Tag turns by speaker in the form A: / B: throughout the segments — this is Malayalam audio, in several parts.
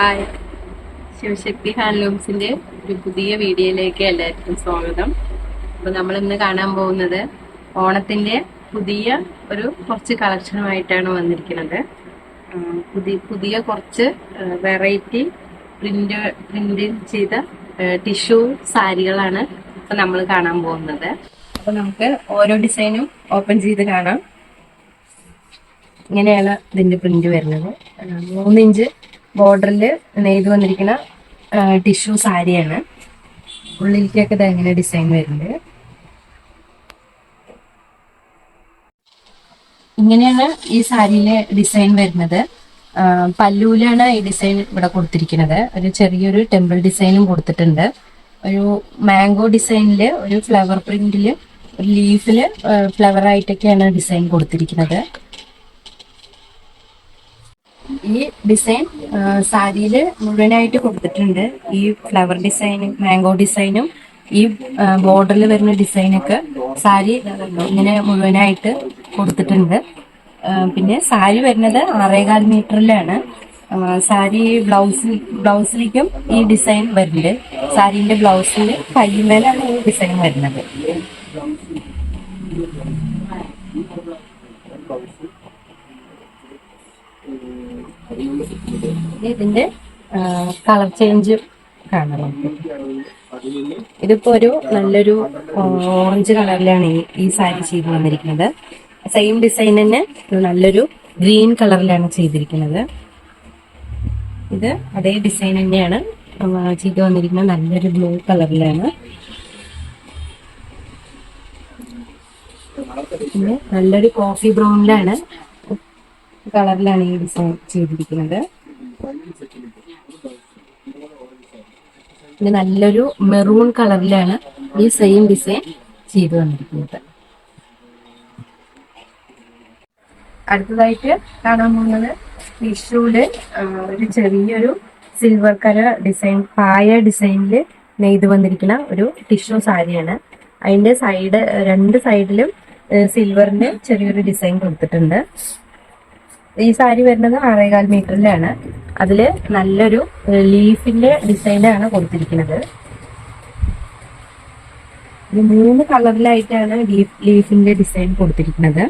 A: ഹായ്, ശിവശക്തി ഹാൻഡ്ലൂംസിന്റെ ഒരു പുതിയ വീഡിയോയിലേക്ക് എല്ലാവർക്കും സ്വാഗതം. അപ്പൊ നമ്മൾ ഇന്ന് കാണാൻ പോകുന്നത് ഓണത്തിന്റെ പുതിയ കുറച്ച് കളക്ഷനുമായിട്ടാണ് വന്നിരിക്കുന്നത്. പുതിയ പുതിയ കുറച്ച് വെറൈറ്റി പ്രിന്റ് ചെയ്ത ടിഷ്യൂ സാരികളാണ് ഇപ്പൊ നമ്മൾ കാണാൻ പോകുന്നത്. അപ്പൊ നമുക്ക് ഓരോ ഡിസൈനും ഓപ്പൺ ചെയ്ത് കാണാം. ഇങ്ങനെയാണ് ഇതിന്റെ പ്രിന്റ് വരുന്നത്. 3 ഇഞ്ച് ബോർഡറിൽ നെയ്ത് വന്നിരിക്കുന്ന ടിഷ്യൂ സാരിയാണ്. ഉള്ളിലേക്കൊക്കെ ഇത് എങ്ങനെ ഡിസൈൻ വരുന്നത്. ഇങ്ങനെയാണ് ഈ സാരിയിലെ ഡിസൈൻ വരുന്നത്. പല്ലൂലാണ് ഈ ഡിസൈൻ ഇവിടെ കൊടുത്തിരിക്കുന്നത്. ഒരു ചെറിയൊരു ടെമ്പിൾ ഡിസൈനും കൊടുത്തിട്ടുണ്ട്. ഒരു മാംഗോ ഡിസൈനില് ഒരു ഫ്ലവർ പ്രിന്റില് ഒരു ലീഫില് ഫ്ലവർ ആയിട്ടൊക്കെയാണ് ഡിസൈൻ കൊടുത്തിരിക്കുന്നത്. ഈ ഡിസൈൻ സാരിയില് മുഴുവനായിട്ട് കൊടുത്തിട്ടുണ്ട്. ഈ ഫ്ലവർ ഡിസൈനും മാംഗോ ഡിസൈനും ഈ ബോർഡറിൽ വരുന്ന ഡിസൈനൊക്കെ സാരി ഇങ്ങനെ മുഴുവനായിട്ട് കൊടുത്തിട്ടുണ്ട്. പിന്നെ സാരി വരുന്നത് 6.25 മീറ്ററിലാണ്. സാരി ബ്ലൗസിലേക്കും ഈ ഡിസൈൻ വരുന്നുണ്ട്. സാരിന്റെ ബ്ലൗസിൽ കൈമേലാണ് ഈ ഡിസൈൻ വരുന്നത്. ഇതിന്റെ കളർ ചേഞ്ച് കാണാം. ഇതിപ്പോ നല്ലൊരു ഓറഞ്ച് കളറിലാണ് ഈ സാരി ചെയ്ത് വന്നിരിക്കുന്നത്. സെയിം ഡിസൈൻ തന്നെ നല്ലൊരു ഗ്രീൻ കളറിലാണ് ചെയ്തിരിക്കുന്നത്. ഇത് അതേ ഡിസൈൻ തന്നെയാണ് ചെയ്ത് വന്നിരിക്കുന്നത്. നല്ലൊരു ബ്ലൂ കളറിലാണ്. പിന്നെ നല്ലൊരു കോഫി ബ്രൗണിലാണ് കളറിലാണ് ഈ ഡിസൈൻ ചെയ്തിരിക്കുന്നത്. പിന്നെ നല്ലൊരു മെറൂൺ കളറിലാണ് ഈ സെയിം ഡിസൈൻ ചെയ്തു വന്നിരിക്കുന്നത്. അടുത്തതായിട്ട് കാണാൻ പോകുന്നത് ടിഷ്യൂല് ഒരു ചെറിയൊരു സിൽവർ കളർ ഡിസൈൻ പായ ഡിസൈനിൽ നെയ്ത് വന്നിരിക്കുന്ന ഒരു ടിഷ്യൂ സാരിയാണ്. അതിന്റെ രണ്ട് സൈഡിലും സിൽവറിന്റെ ചെറിയൊരു ഡിസൈൻ കൊടുത്തിട്ടുണ്ട്. ഈ സാരി വരുന്നത് 6.25 മീറ്ററിലാണ്. അതില് നല്ലൊരു ലീഫിന്റെ ഡിസൈനാണ് കൊടുത്തിരിക്കുന്നത്. 3 കളറിലായിട്ടാണ് ലീഫിന്റെ ഡിസൈൻ കൊടുത്തിരിക്കുന്നത്.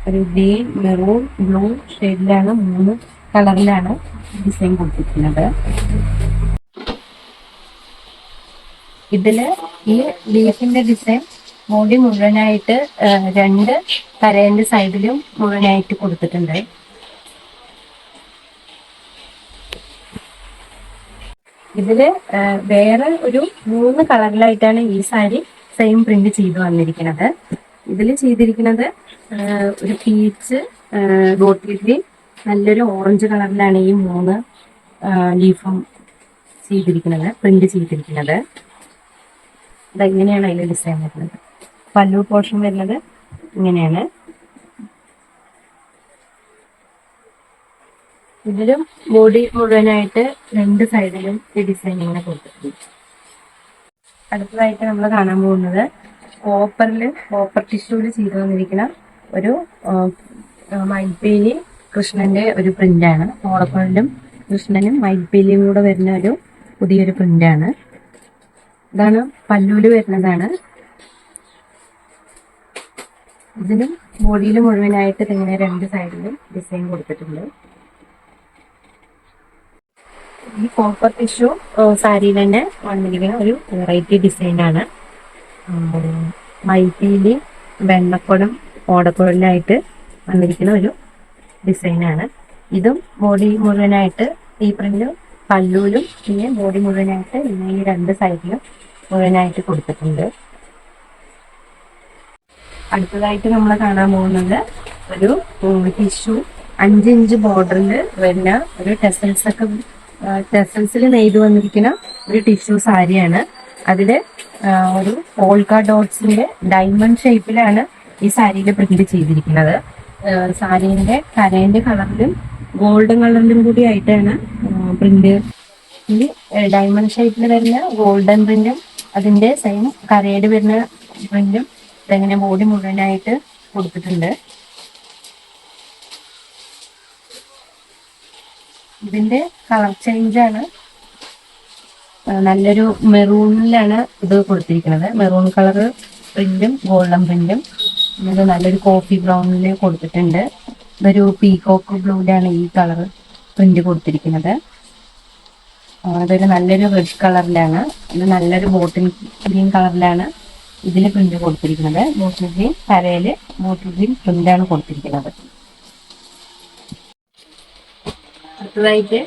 A: ഒരു ഗ്രീൻ, മെറൂൺ, ബ്ലൂ ഷെയ്ഡിലാണ് 3 കളറിലാണ് ഡിസൈൻ കൊടുത്തിരിക്കുന്നത്. ഇതില് ഈ ലീഫിന്റെ ഡിസൈൻ ബോഡി മുഴുവനായിട്ട് 2 കരേന്റെ സൈഡിലും മുഴുവനായിട്ട് കൊടുത്തിട്ടുണ്ട്. ഇതില് വേറെ ഒരു 3 കളറിലായിട്ടാണ് ഈ സാരി സെയിം പ്രിന്റ് ചെയ്ത് വന്നിരിക്കുന്നത്. ഇതില് ചെയ്തിരിക്കുന്നത് ഒരു പീച്ച്, ബോട്ടിൽ ഗ്രീൻ, നല്ലൊരു ഓറഞ്ച് കളറിലാണ് ഈ 3 ലീഫും ചെയ്തിരിക്കുന്നത്, പ്രിന്റ് ചെയ്തിരിക്കുന്നത്. ഇതെങ്ങനെയാണ് അതിന്റെ ഡിസൈൻ വരുന്നത്. പല്ലു പോർഷൻ വരുന്നത് ഇങ്ങനെയാണ്. ഇതിലും ബോഡി മുഴുവനായിട്ട് 2 സൈഡിലും ഈ ഡിസൈൻ ഇങ്ങനെ കൊടുത്തിട്ടുണ്ട്. അടുത്തതായിട്ട് നമ്മൾ കാണാൻ പോകുന്നത് കോപ്പർ ടിഷ്യൂല് ചെയ്തു വന്നിരിക്കുന്ന ഒരു മയിൽപ്പീലി കൃഷ്ണന്റെ ഒരു പ്രിന്റാണ്. ഓടക്കുഴലും കൃഷ്ണനും മയിൽപ്പീലിയും കൂടെ വരുന്ന ഒരു പുതിയൊരു പ്രിന്റാണ്. ഇതാണ് പല്ലൂല് വരുന്നതാണ്. ഇതിലും ബോഡിയിൽ മുഴുവനായിട്ട് ഇങ്ങനെ 2 സൈഡിലും ഡിസൈൻ കൊടുത്തിട്ടുണ്ട്. ഈ കോപ്പർ ടിഷ്യൂ സാരിയിൽ തന്നെ വന്നിരിക്കുന്ന ഒരു വെറൈറ്റി ഡിസൈനാണ്. മൈപ്പീലി, വെണ്ണക്കുടം, ഓടക്കുഴലായിട്ട് വന്നിരിക്കുന്ന ഒരു ഡിസൈനാണ്. ഇതും ബോഡി മുഴുവനായിട്ട് ഈ പ്രിന്റ് പല്ലൂലും പിന്നെ ബോഡി മുഴുവനായിട്ട് ഈ 2 സൈഡിലും മുഴുവനായിട്ട് കൊടുത്തിട്ടുണ്ട്. അടുത്തതായിട്ട് നമ്മൾ കാണാൻ പോകുന്നത് ഒരു ടിഷ്യൂ 5 ഇഞ്ച് ബോർഡറിൽ വരുന്ന ഒരു ടെസൽസിൽ നെയ്ത് വന്നിരിക്കുന്ന ഒരു ടിഷ്യൂ സാരിയാണ്. അതില് ഒരു പോൾക്ക ഡോട്ട്സിന്റെ ഡയമണ്ട് ഷേപ്പിലാണ് ഈ സാരിയിൽ പ്രിന്റ് ചെയ്തിരിക്കുന്നത്. സാരീന്റെ കരേന്റെ കളറിലും ഗോൾഡൻ കളറിലും കൂടി ആയിട്ടാണ് പ്രിന്റ്. ഈ ഡയമണ്ട് ഷേപ്പിൽ വരുന്ന ഗോൾഡൻ പ്രിന്റും അതിന്റെ സെയിം കരയുടെ വരുന്ന പ്രിന്റും ഇതെങ്ങനെ ബോഡി മുഴുവനായിട്ട് കൊടുത്തിട്ടുണ്ട്. ഇതിന്റെ കളർ ചേഞ്ച് ആണ്. നല്ലൊരു മെറൂണിലാണ് ഇത് കൊടുത്തിരിക്കുന്നത്. മെറൂൺ കളർ പ്രിന്റും ഗോൾഡൻ പ്രിന്റും. ഇത് നല്ലൊരു കോഫി ബ്രൗണില് കൊടുത്തിട്ടുണ്ട്. ഇതൊരു പീകോക്ക് ബ്ലൂവിലാണ് ഈ കളർ പ്രിന്റ് കൊടുത്തിരിക്കുന്നത്. അതൊരു നല്ലൊരു റെഡ് കളറിലാണ്. ഇത് നല്ലൊരു ബോട്ടിൽ ഗ്രീൻ കളറിലാണ് ഇതിൽ പ്രിന്റ് കൊടുത്തിരിക്കുന്നത്. ബോട്ടിൽ ഗ്രീൻ കരയില് ബോട്ടിൽ ഗ്രീൻ പ്രിന്റാണ് കൊടുത്തിരിക്കുന്നത്. അടുത്തതായിട്ട്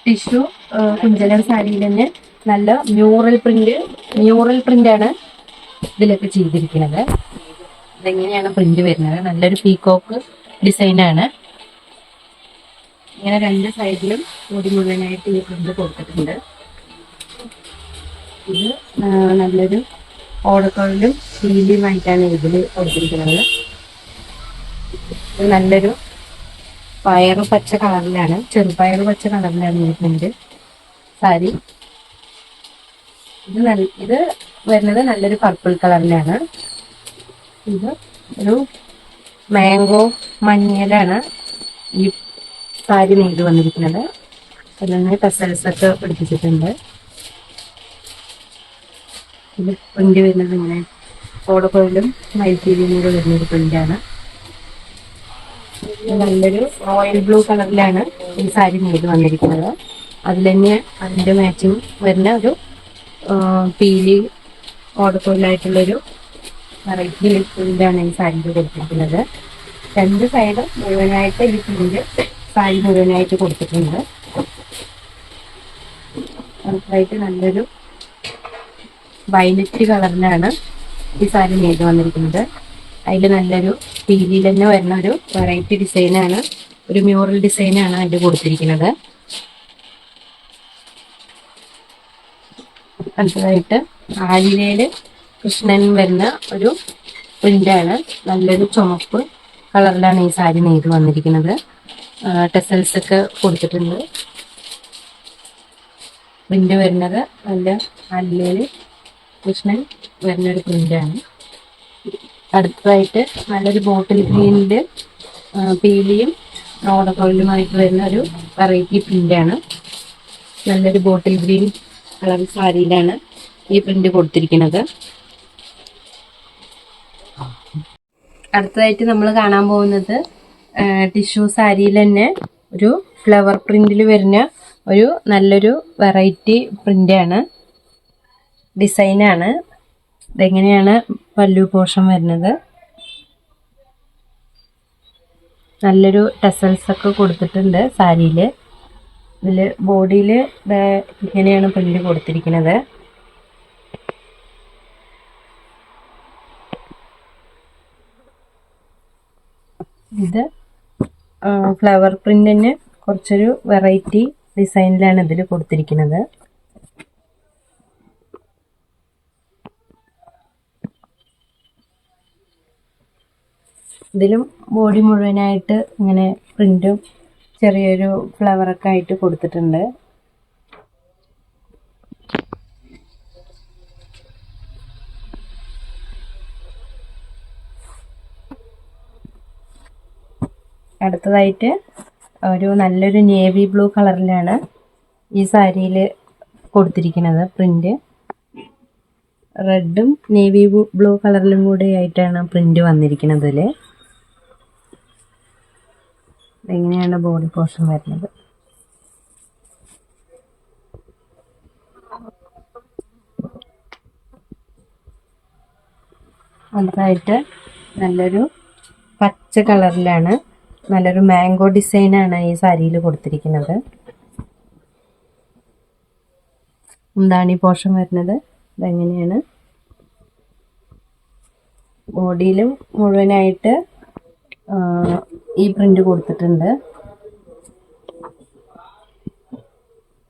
A: ടിഷ്യൂ കുഞ്ചലൻ സാരിയിൽ തന്നെ നല്ല മ്യൂറൽ പ്രിന്റ് ആണ് ഇതിലൊക്കെ ചെയ്തിരിക്കുന്നത്. ഇതെങ്ങനെയാണ് പ്രിന്റ് വരുന്നത്? നല്ലൊരു പീകോക്ക് ഡിസൈനാണ്. ഇങ്ങനെ രണ്ട് സൈഡിലും കൂടി മുഴുവനായിട്ട് ഈ പ്രിന്റ് കൊടുത്തിട്ടുണ്ട്. ഇത് നല്ലൊരു ഓടക്കോളിലും ശീലിയുമായിട്ടാണ് ഇതിൽ കൊടുത്തിരിക്കുന്നത്. ഇത് നല്ലൊരു പയറ് പച്ച കളറിലാണ്, ചെറുപയറ് പച്ച കളറിലാണ് ഈ പ്രിന്റ് സാരി. ഇത് വരുന്നത് നല്ലൊരു പർപ്പിൾ കളറിലാണ്. ഇത് ഒരു മാംഗോ മഞ്ഞയിലാണ് ഈ സാരി നെയ്ത് വന്നിരിക്കുന്നത്. അതിൽ ടെസൽസ് ഒക്കെ പിടിപ്പിച്ചിട്ടുണ്ട്. ഇത് പ്രിന്റ് വരുന്നത് ഇങ്ങനെ ഓടക്കോയിലും മൈൽപ്പീലിയും കൂടെ വരുന്നൊരു പ്രിന്റാണ്. നല്ലൊരു റോയൽ ബ്ലൂ കളറിലാണ് ഈ സാരി നെയ്ത് വന്നിരിക്കുന്നത്. അതിൽ തന്നെ അതിന്റെ മാച്ചിങ് വരുന്ന ഒരു പീലി ഓടക്കോയിലായിട്ടുള്ളൊരു വെറൈറ്റി പ്രിന്റാണ് ഈ സാരിക്ക് കൊടുത്തിരിക്കുന്നത്. രണ്ട് സൈഡ് മുഴുവനായിട്ട് ഈ പ്രിന്റ് സാരി മുഴുവനായിട്ട് കൊടുത്തിട്ടുണ്ട്. അടുത്തായിട്ട് നല്ലൊരു വയലറ്റ് കളറിലാണ് ഈ സാരി നെയ്ത് വന്നിരിക്കുന്നത്. അതിൽ നല്ലൊരു പീലിയിൽ തന്നെ വരുന്ന ഒരു വെറൈറ്റി ഡിസൈനാണ്, ഒരു മ്യൂറൽ ഡിസൈനാണ് അതിൽ കൊടുത്തിരിക്കുന്നത്. അടുത്തതായിട്ട് ആലിലയില് കൃഷ്ണൻ വരുന്ന ഒരു പ്രിന്റാണ്. നല്ലൊരു ചുമപ്പ് കളറിലാണ് ഈ സാരി നെയ്ത് വന്നിരിക്കുന്നത്. ടെസൽസ് ഒക്കെ കൊടുത്തിട്ടുണ്ട്. പ്രിന്റ് വരുന്നത് നല്ല ആലിലയില് കൃഷ്ണൻ വരുന്നൊരു പ്രിന്റാണ്. അടുത്തതായിട്ട് നല്ലൊരു ബോട്ടിൽ ഗ്രീനില് പീലിയും ഓടക്കോയിലുമായിട്ട് വരുന്ന ഒരു വെറൈറ്റി പ്രിന്റാണ്. നല്ലൊരു ബോട്ടിൽ ഗ്രീൻ കളർ സാരിയിലാണ് ഈ പ്രിന്റ് കൊടുത്തിരിക്കുന്നത്. അടുത്തതായിട്ട് നമ്മൾ കാണാൻ പോകുന്നത് ടിഷ്യൂ സാരിയിൽ തന്നെ ഒരു ഫ്ലവർ പ്രിന്റിൽ വരുന്ന ഒരു നല്ലൊരു വെറൈറ്റി പ്രിന്റാണ്, ഡിസൈനാണ്. ഇതെങ്ങനെയാണ് പല്ലു പോർഷൻ വരുന്നത്? നല്ലൊരു ടെസൽസ് ഒക്കെ കൊടുത്തിട്ടുണ്ട് സാരിയിൽ. ഇതിൽ ബോഡിയിൽ ഇങ്ങനെയാണ് പ്രിന്റ് കൊടുത്തിരിക്കുന്നത്. ഇത് ഫ്ലവർ പ്രിന്റിന് കുറച്ചൊരു വെറൈറ്റി ഡിസൈനിലാണ് ഇതിൽ കൊടുത്തിരിക്കുന്നത്. ഇതിലും ബോഡി മുഴുവനായിട്ട് ഇങ്ങനെ പ്രിന്റും ചെറിയൊരു ഫ്ലവറൊക്കെ ആയിട്ട് കൊടുത്തിട്ടുണ്ട്. അടുത്തതായിട്ട് ഒരു നല്ലൊരു നേവി ബ്ലൂ കളറിലാണ് ഈ സാരിയിൽ കൊടുത്തിരിക്കുന്നത് പ്രിന്റ്. റെഡും നേവി ബ്ലൂ കളറിലും കൂടെ ആയിട്ടാണ് പ്രിന്റ് വന്നിരിക്കുന്നത്. എങ്ങനെയാണ് ബോഡി പോർഷൻ വരുന്നത്? അടുത്തായിട്ട് നല്ലൊരു പച്ച കളറിലാണ് നല്ലൊരു മാംഗോ ഡിസൈനാണ് ഈ സാരിയിൽ കൊടുത്തിരിക്കുന്നത്. എന്താണ് ഈ പോർഷൻ വരുന്നത്? ഇതെങ്ങനെയാണ് ബോഡിയിലും മുഴുവനായിട്ട് ഈ പ്രിന്റ് കൊടുത്തിട്ടുണ്ട്.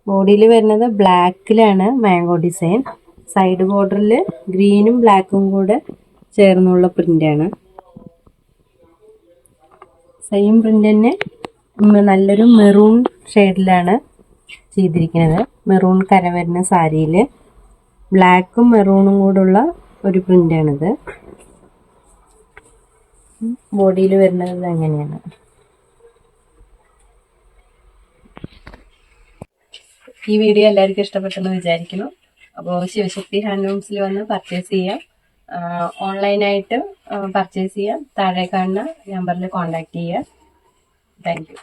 A: ബോഡിയിൽ വരുന്നത് ബ്ലാക്കിലാണ് മാംഗോ ഡിസൈൻ. സൈഡ് ബോർഡറിൽ ഗ്രീനും ബ്ലാക്കും കൂടെ ചേർന്നുള്ള പ്രിന്റാണ്. സെയിം പ്രിന്റ് തന്നെ നല്ലൊരു മെറൂൺ ഷെയ്ഡിലാണ് ചെയ്തിരിക്കുന്നത്. മെറൂൺ കര വരുന്ന സാരിയിൽ ബ്ലാക്കും മെറൂണും കൂടുള്ള ഒരു പ്രിന്റാണിത്. ബോഡിയിൽ വരുന്നത് അങ്ങനെയാണ്. ഈ വീഡിയോ എല്ലാവർക്കും ഇഷ്ടപ്പെട്ടെന്ന് വിചാരിക്കുന്നു. അപ്പോൾ ശിവശക്തി ഹാൻഡ്ലൂംസിൽ വന്ന് പർച്ചേസ് ചെയ്യാം. ഓൺലൈനായിട്ട് പർച്ചേസ് ചെയ്യാം. താഴെ കാണുന്ന നമ്പറിൽ കോൺടാക്ട് ചെയ്യുക. Thank you.